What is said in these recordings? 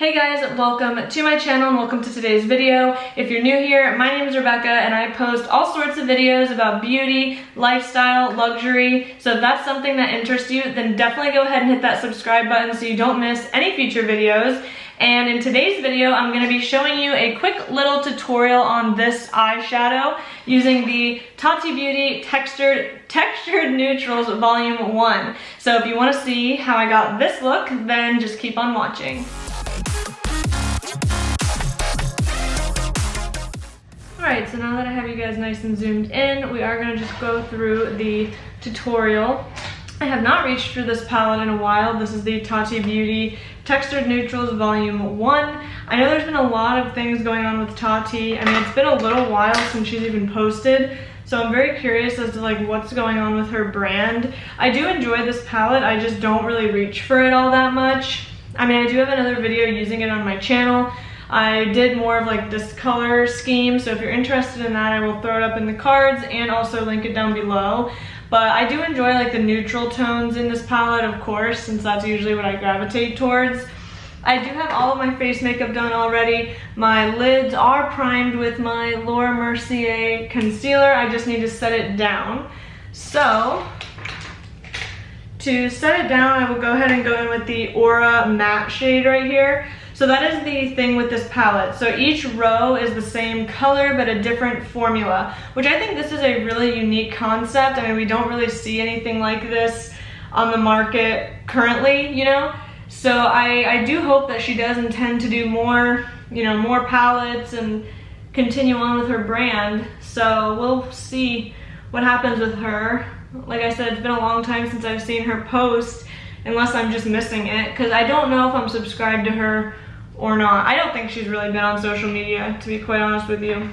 Hey guys, welcome to my channel and welcome to today's video. If you're new here, my name is Rebecca and I post all sorts of videos about beauty, lifestyle, luxury. So if that's something that interests you, then definitely go ahead and hit that subscribe button so you don't miss any future videos. And in today's video, I'm going to be showing you a quick little tutorial on this eyeshadow using the Tati Beauty Textured Neutrals Volume 1. So if you want to see how I got this look, then just keep on watching. Alright, so now that I have you guys nice and zoomed in, we are going to just go through the tutorial. I have not reached through this palette in a while. This is the Tati Beauty Textured Neutrals Volume 1. I know there's been a lot of things going on with Tati. I mean, it's been a little while since she's even posted, so I'm very curious as to like what's going on with her brand. I do enjoy this palette, I just don't really reach for it all that much. I mean, I do have another video using it on my channel. I did more of like this color scheme, so if you're interested in that, I will throw it up in the cards and also link it down below. But I do enjoy like the neutral tones in this palette, of course, since that's usually what I gravitate towards. I do have all of my face makeup done already. My lids are primed with my Laura Mercier concealer. I just need to set it down. So, to set it down, I will go ahead and go in with the Aura Matte shade right here. So that is the thing with this palette. So each row is the same color but a different formula, which I think this is a really unique concept. I mean, we don't really see anything like this on the market currently, you know? So I do hope that she does intend to do more, you know, more palettes and continue on with her brand. So we'll see what happens with her. Like I said, it's been a long time since I've seen her post, unless I'm just missing it, because I don't know if I'm subscribed to her or not. I don't think she's really been on social media, to be quite honest with you.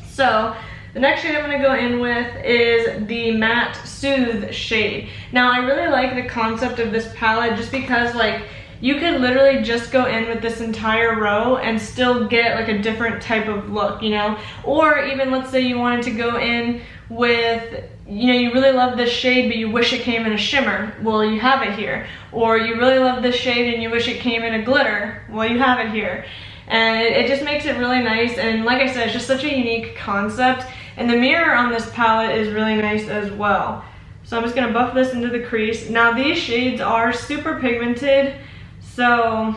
So the next shade I'm going to go in with is the Matte Soothe shade. Now I really like the concept of this palette just because like you could literally just go in with this entire row and still get like a different type of look, you know? Or even let's say you wanted to go in with, you know, you really love this shade but you wish it came in a shimmer. Well, you have it here. Or you really love this shade and you wish it came in a glitter. Well, you have it here. And it just makes it really nice, and like I said, it's just such a unique concept. And the mirror on this palette is really nice as well. So I'm just going to buff this into the crease. Now these shades are super pigmented, so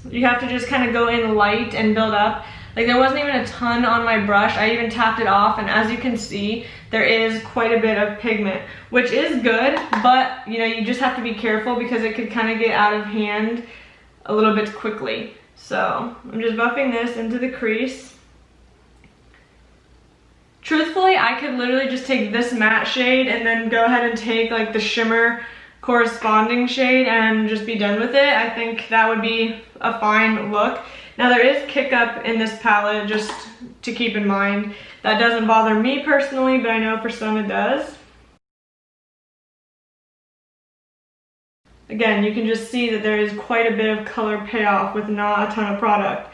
you have to just kind of go in light and build up. Like there wasn't even a ton on my brush. I even tapped it off, and as you can see, there is quite a bit of pigment, which is good, but you know, you just have to be careful because it could kind of get out of hand a little bit quickly. So I'm just buffing this into the crease. Truthfully, I could literally just take this matte shade and then go ahead and take like the shimmer corresponding shade and just be done with it. I think that would be a fine look. Now there is kick up in this palette, just to keep in mind. That doesn't bother me personally, but I know for some it does. Again, you can just see that there is quite a bit of color payoff with not a ton of product.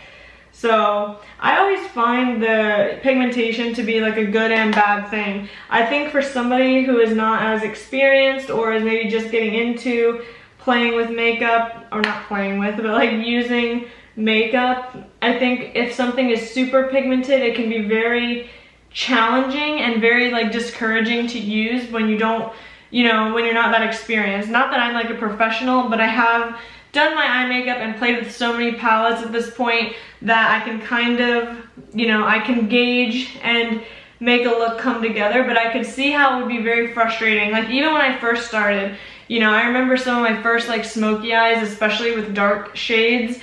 So I always find the pigmentation to be like a good and bad thing. I think for somebody who is not as experienced or is maybe just getting into playing with makeup, or not playing with, but like using makeup, I think if something is super pigmented, it can be very challenging and very like discouraging to use when you don't, you know, when you're not that experienced. Not that I'm like a professional, but I have done my eye makeup and played with so many palettes at this point that I can kind of, you know, I can gauge and make a look come together, but I could see how it would be very frustrating. Like even when I first started, you know, I remember some of my first like smoky eyes, especially with dark shades,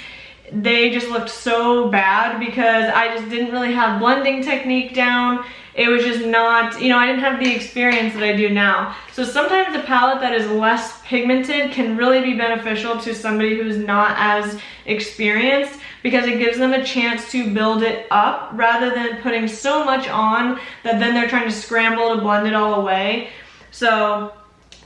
they just looked so bad because I just didn't really have blending technique down. It was just not, you know, I didn't have the experience that I do now. So sometimes a palette that is less pigmented can really be beneficial to somebody who's not as experienced because it gives them a chance to build it up rather than putting so much on that then they're trying to scramble to blend it all away. So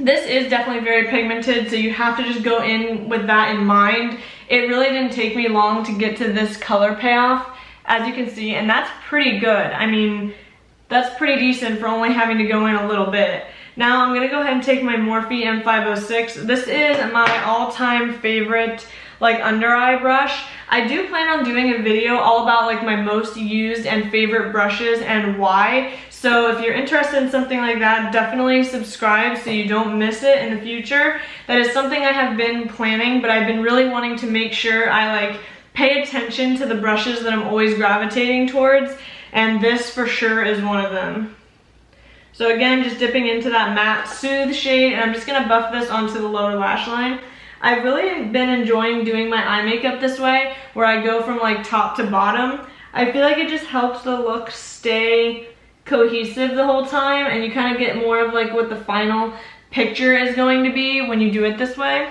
this is definitely very pigmented, so you have to just go in with that in mind. It really didn't take me long to get to this color payoff, as you can see, and that's pretty good. I mean, that's pretty decent for only having to go in a little bit. Now I'm gonna go ahead and take my Morphe M506. This is my all-time favorite like under eye brush. I do plan on doing a video all about like my most used and favorite brushes and why. So if you're interested in something like that, definitely subscribe so you don't miss it in the future. That is something I have been planning, but I've been really wanting to make sure I like pay attention to the brushes that I'm always gravitating towards, and this for sure is one of them. So again, just dipping into that matte Soothe shade, and I'm just gonna buff this onto the lower lash line. I've really been enjoying doing my eye makeup this way, where I go from like top to bottom. I feel like it just helps the look stay cohesive the whole time, and you kind of get more of like what the final picture is going to be when you do it this way.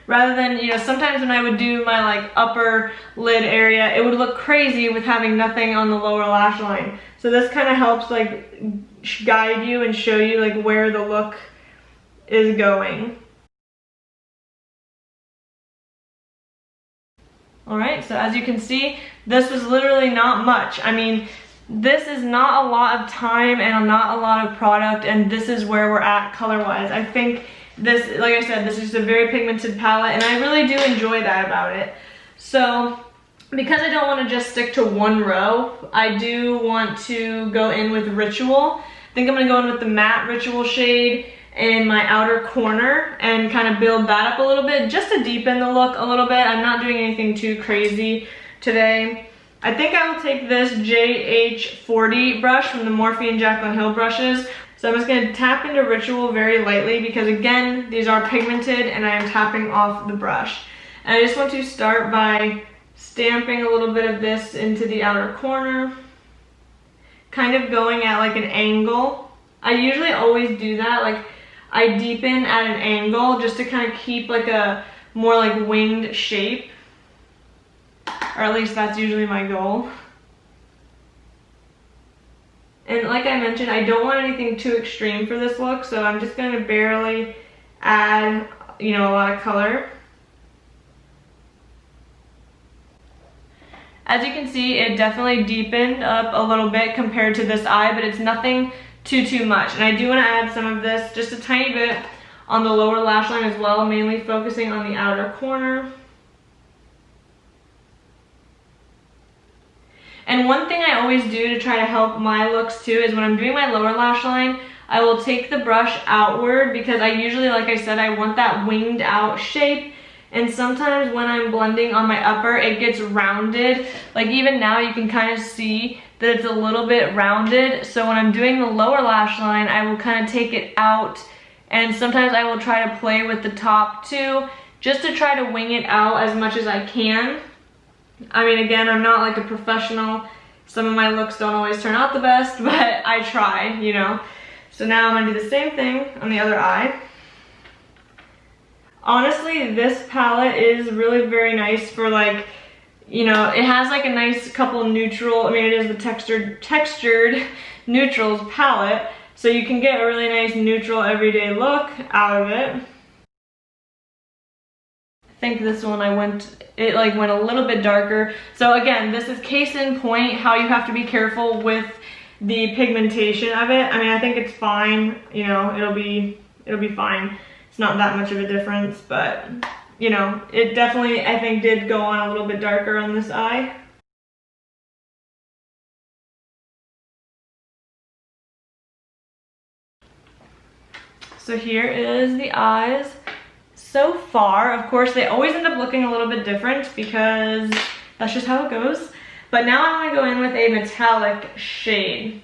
Rather than, you know, sometimes when I would do my like upper lid area, it would look crazy with having nothing on the lower lash line. So this kind of helps like guide you and show you like where the look is going. All right, so as you can see, this was literally not much. I mean, this is not a lot of time and not a lot of product, and this is where we're at color-wise. I think this, like I said, this is a very pigmented palette, and I really do enjoy that about it. So, because I don't want to just stick to one row, I do want to go in with Ritual. I think I'm going to go in with the matte Ritual shade in my outer corner and kind of build that up a little bit just to deepen the look a little bit. I'm not doing anything too crazy today. I think I will take this JH40 brush from the Morphe and Jaclyn Hill brushes. So I'm just going to tap into Ritual very lightly because again, these are pigmented and I am tapping off the brush. And I just want to start by stamping a little bit of this into the outer corner, kind of going at like an angle. I usually always do that, like I deepen at an angle just to kind of keep like a more like winged shape. Or at least that's usually my goal. And like I mentioned, I don't want anything too extreme for this look, so I'm just going to barely add, you know, a lot of color. As you can see, it definitely deepened up a little bit compared to this eye, but it's nothing too much. And I do want to add some of this, just a tiny bit, on the lower lash line as well, mainly focusing on the outer corner. And one thing I always do to try to help my looks too is when I'm doing my lower lash line, I will take the brush outward because I usually, like I said, I want that winged out shape. And sometimes when I'm blending on my upper, it gets rounded. Like even now you can kind of see that it's a little bit rounded. So when I'm doing the lower lash line, I will kind of take it out. And sometimes I will try to play with the top too, just to try to wing it out as much as I can. I mean, again, I'm not like a professional. Some of my looks don't always turn out the best, but I try, you know. So now I'm gonna do the same thing on the other eye. Honestly, this palette is really very nice for like, you know, it has like a nice couple neutral, I mean, it is the textured neutrals palette. So you can get a really nice neutral everyday look out of it. I think this one it went a little bit darker. So again, this is case in point how you have to be careful with the pigmentation of it. I mean, I think it's fine, you know, it'll be fine. It's not that much of a difference, but you know, it definitely, I think, did go on a little bit darker on this eye. So here is the eyes. So far, of course, they always end up looking a little bit different because that's just how it goes. But now I want to go in with a metallic shade.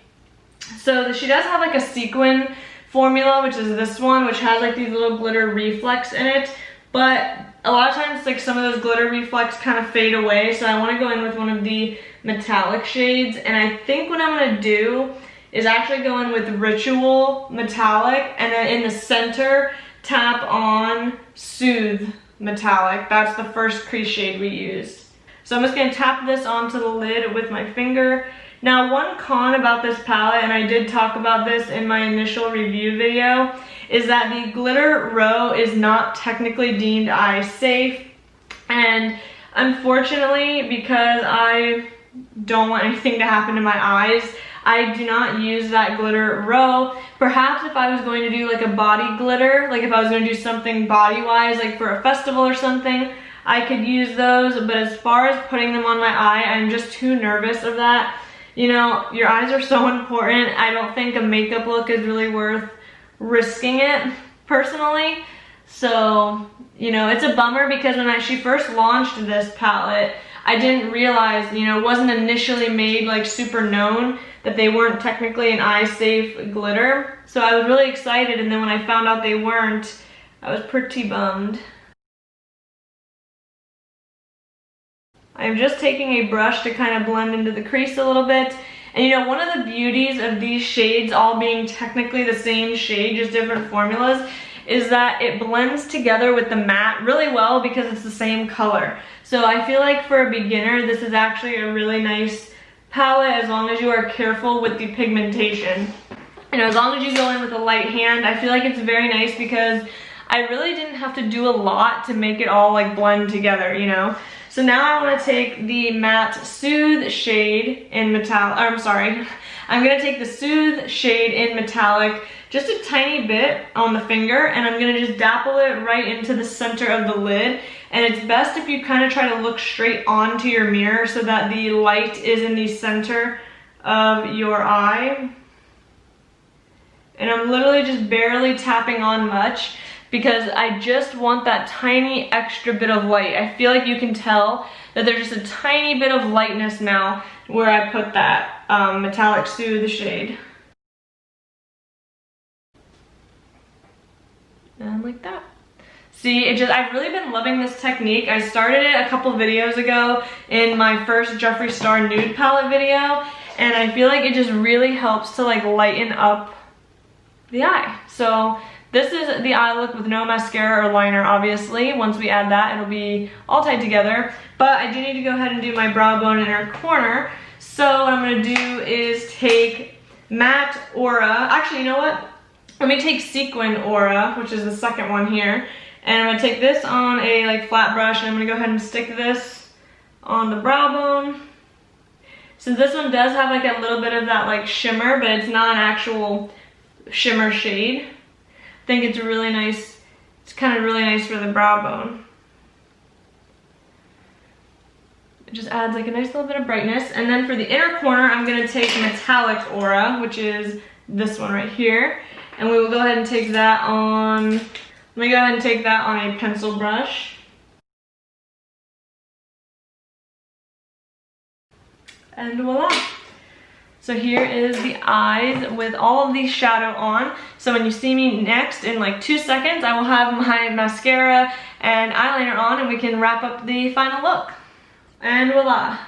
So she does have like a sequin formula, which is this one, which has like these little glitter reflex in it. But a lot of times, like some of those glitter reflex kind of fade away. So I want to go in with one of the metallic shades. And I think what I'm going to do is actually go in with Ritual Metallic, and then in the center, tap on Soothe Metallic. That's the first crease shade we used. So I'm just going to tap this onto the lid with my finger. Now, one con about this palette, and I did talk about this in my initial review video, is that the glitter row is not technically deemed eye safe. And unfortunately, because I don't want anything to happen to my eyes, I do not use that glitter row. Perhaps if I was going to do like a body glitter, like if I was going to do something body-wise, like for a festival or something, I could use those, but as far as putting them on my eye, I'm just too nervous of that. You know, your eyes are so important. I don't think a makeup look is really worth risking it, personally. So, you know, it's a bummer because when she first launched this palette, I didn't realize, you know, it wasn't initially made like super known that they weren't technically an eye safe glitter. So I was really excited, and then when I found out they weren't, I was pretty bummed. I'm just taking a brush to kind of blend into the crease a little bit. And you know, one of the beauties of these shades all being technically the same shade, just different formulas, is that it blends together with the matte really well because it's the same color. So I feel like for a beginner, this is actually a really nice palette as long as you are careful with the pigmentation. You know, as long as you go in with a light hand, I feel like it's very nice because I really didn't have to do a lot to make it all like blend together, you know? So now I want to take the matte Soothe shade in metallic, I'm going to take the Soothe shade in metallic, just a tiny bit on the finger, and I'm going to just dapple it right into the center of the lid. And it's best if you kind of try to look straight onto your mirror so that the light is in the center of your eye. And I'm literally just barely tapping on much because I just want that tiny extra bit of light. I feel like you can tell that there's just a tiny bit of lightness now where I put that metallic Soothe shade. And like that. See, I've really been loving this technique. I started it a couple videos ago in my first Jeffree Star nude palette video, and I feel like it just really helps to like lighten up the eye. So this is the eye look with no mascara or liner, obviously. Once we add that, it'll be all tied together. But I do need to go ahead and do my brow bone inner corner. So what I'm gonna do is take Matte Aura. Actually, you know what? Let me take Sequin Aura, which is the second one here. And I'm gonna take this on a like flat brush, and I'm gonna go ahead and stick this on the brow bone. Since this one does have like a little bit of that like shimmer, but it's not an actual shimmer shade, I think it's really nice. It's kind of really nice for the brow bone. It just adds like a nice little bit of brightness. And then for the inner corner, I'm gonna take Metallic Aura, which is this one right here. And we will go ahead and take that on, let me go ahead and take that on a pencil brush. And voila. So here is the eyes with all of the shadow on. So when you see me next in like 2 seconds, I will have my mascara and eyeliner on, and we can wrap up the final look. And voila.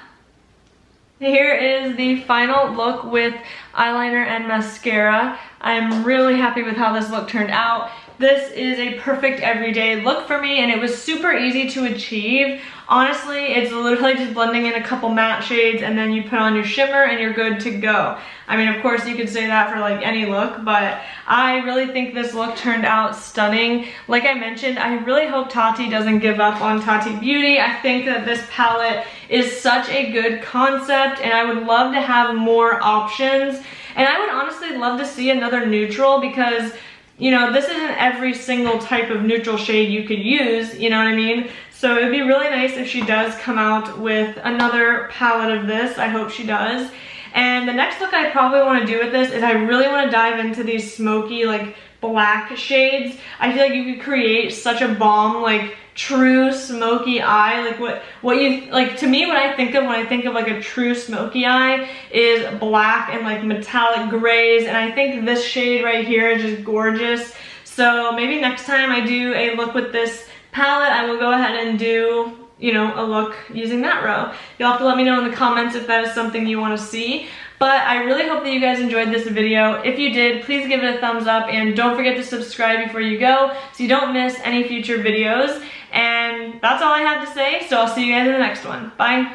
Here is the final look with eyeliner and mascara. I'm really happy with how this look turned out. This is a perfect everyday look for me, and it was super easy to achieve. Honestly, it's literally just blending in a couple matte shades and then you put on your shimmer and you're good to go. I mean, of course you could say that for like any look, but I really think this look turned out stunning. Like I mentioned, I really hope Tati doesn't give up on Tati Beauty. I think that this palette is such a good concept, and I would love to have more options. And I would honestly love to see another neutral, because you know, this isn't every single type of neutral shade you could use, you know what I mean? So it would be really nice if she does come out with another palette of this. I hope she does. And the next look I probably want to do with this is I really want to dive into these smoky, like, black shades. I feel like you could create such a bomb, like, true smoky eye. Like what you like, to me, what I think of when I think of like a true smoky eye is black and like metallic grays, and I think this shade right here is just gorgeous. So maybe next time I do a look with this palette, I will go ahead and do, you know, a look using that row. You'll have to let me know in the comments if that is something you want to see. But I really hope that you guys enjoyed this video. If you did, please give it a thumbs up, and don't forget to subscribe before you go so you don't miss any future videos. And that's all I have to say, so I'll see you guys in the next one. Bye.